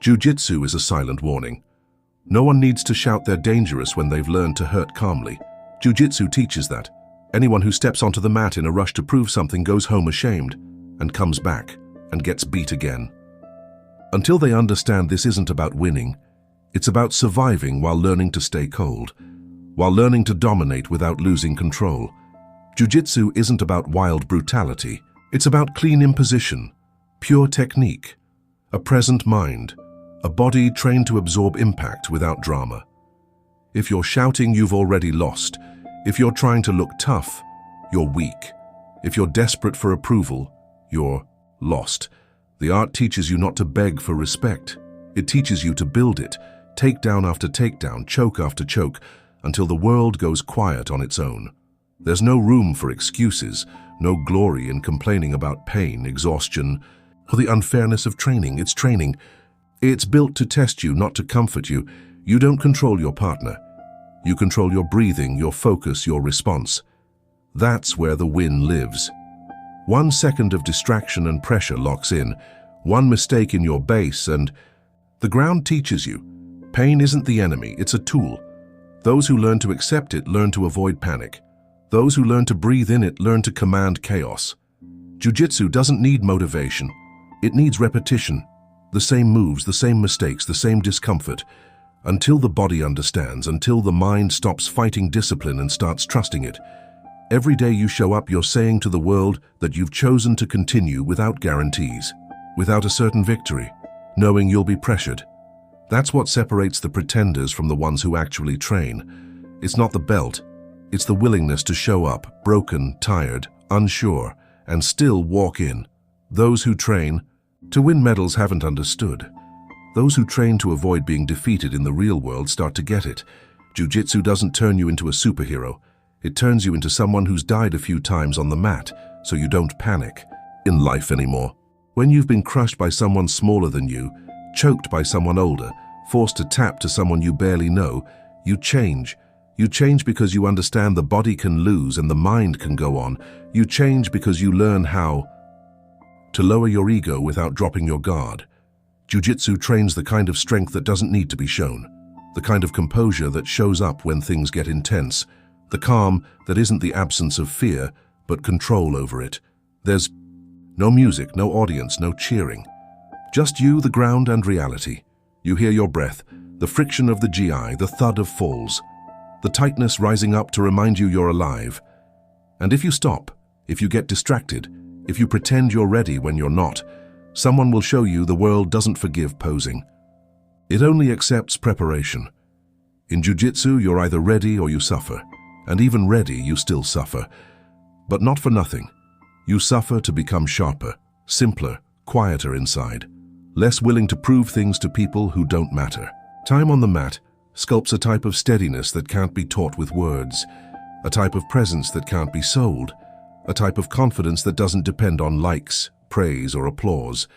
Jiu-jitsu is a silent warning. No one needs to shout they're dangerous when they've learned to hurt calmly. Jiu-jitsu teaches that. Anyone who steps onto the mat in a rush to prove something goes home ashamed and comes back and gets beat again. Until they understand this isn't about winning, it's about surviving while learning to stay cold, while learning to dominate without losing control. Jiu-jitsu isn't about wild brutality. It's about clean imposition, pure technique, a present mind, a body trained to absorb impact without drama. If you're shouting, you've already lost. If you're trying to look tough, you're weak. If you're desperate for approval, you're lost. The art teaches you not to beg for respect. It teaches you to build it, takedown after takedown, choke after choke, until the world goes quiet on its own. There's no room for excuses, no glory in complaining about pain, exhaustion, or the unfairness of training. It's training. It's built to test you, not to comfort you. You don't control your partner. You control your breathing, your focus, your response. That's where the win lives. 1 second of distraction and pressure locks in. One mistake in your base and the ground teaches you. Pain isn't the enemy, it's a tool. Those who learn to accept it learn to avoid panic. Those who learn to breathe in it learn to command chaos. Jiu-jitsu doesn't need motivation. It needs repetition. The same moves, the same mistakes, the same discomfort. Until the body understands, until the mind stops fighting discipline and starts trusting it. Every day you show up, you're saying to the world that you've chosen to continue without guarantees, without a certain victory, knowing you'll be pressured. That's what separates the pretenders from the ones who actually train. It's not the belt, it's the willingness to show up, broken, tired, unsure, and still walk in. Those who train to win medals haven't understood. Those who train to avoid being defeated in the real world start to get it. Jiu-jitsu doesn't turn you into a superhero. It turns you into someone who's died a few times on the mat, so you don't panic in life anymore. When you've been crushed by someone smaller than you, choked by someone older, forced to tap to someone you barely know, you change. You change because you understand the body can lose and the mind can go on. You change because you learn how to lower your ego without dropping your guard. Jiu-jitsu trains the kind of strength that doesn't need to be shown, the kind of composure that shows up when things get intense, the calm that isn't the absence of fear, but control over it. There's no music, no audience, no cheering. Just you, the ground, and reality. You hear your breath, the friction of the GI, the thud of falls, the tightness rising up to remind you you're alive. And if you stop, if you get distracted, if you pretend you're ready when you're not, someone will show you the world doesn't forgive posing. It only accepts preparation. In jiu-jitsu, you're either ready or you suffer. And even ready, you still suffer. But not for nothing. You suffer to become sharper, simpler, quieter inside, less willing to prove things to people who don't matter. Time on the mat sculpts a type of steadiness that can't be taught with words, a type of presence that can't be sold, a type of confidence that doesn't depend on likes, praise, or applause.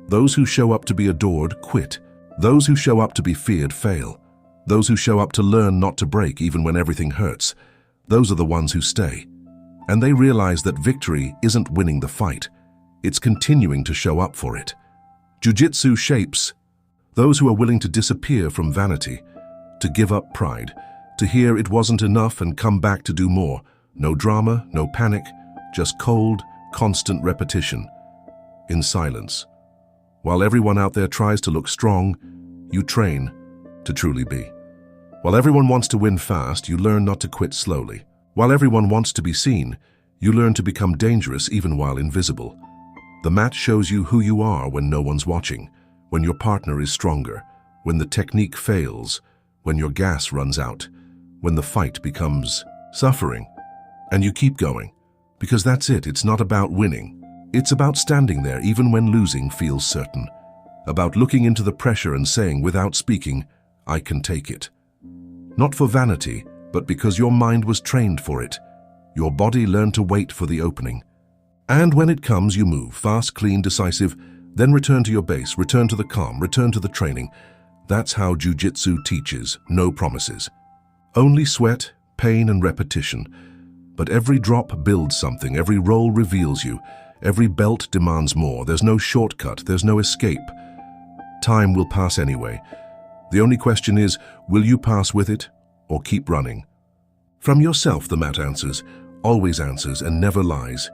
Those who show up to be adored quit. Those who show up to be feared fail. Those who show up to learn not to break even when everything hurts, those are the ones who stay. And they realize that victory isn't winning the fight, it's continuing to show up for it. Jiu-jitsu shapes those who are willing to disappear from vanity, to give up pride, to hear it wasn't enough and come back to do more. No drama, no panic, just cold, constant repetition, in silence. While everyone out there tries to look strong, you train to truly be. While everyone wants to win fast, you learn not to quit slowly. While everyone wants to be seen, you learn to become dangerous even while invisible. The mat shows you who you are when no one's watching, when your partner is stronger, when the technique fails, when your gas runs out, when the fight becomes suffering. And you keep going, because that's it. It's not about winning. It's about standing there even when losing feels certain, about looking into the pressure and saying without speaking, I can take it. Not for vanity, but because your mind was trained for it. Your body learned to wait for the opening. And when it comes, you move, fast, clean, decisive, then return to your base, return to the calm, return to the training. That's how jiu-jitsu teaches, no promises. Only sweat, pain, and repetition. But every drop builds something, every roll reveals you, every belt demands more. There's no shortcut, there's no escape. Time will pass anyway. The only question is, will you pass with it or keep running? From yourself, the mat answers, always answers and never lies.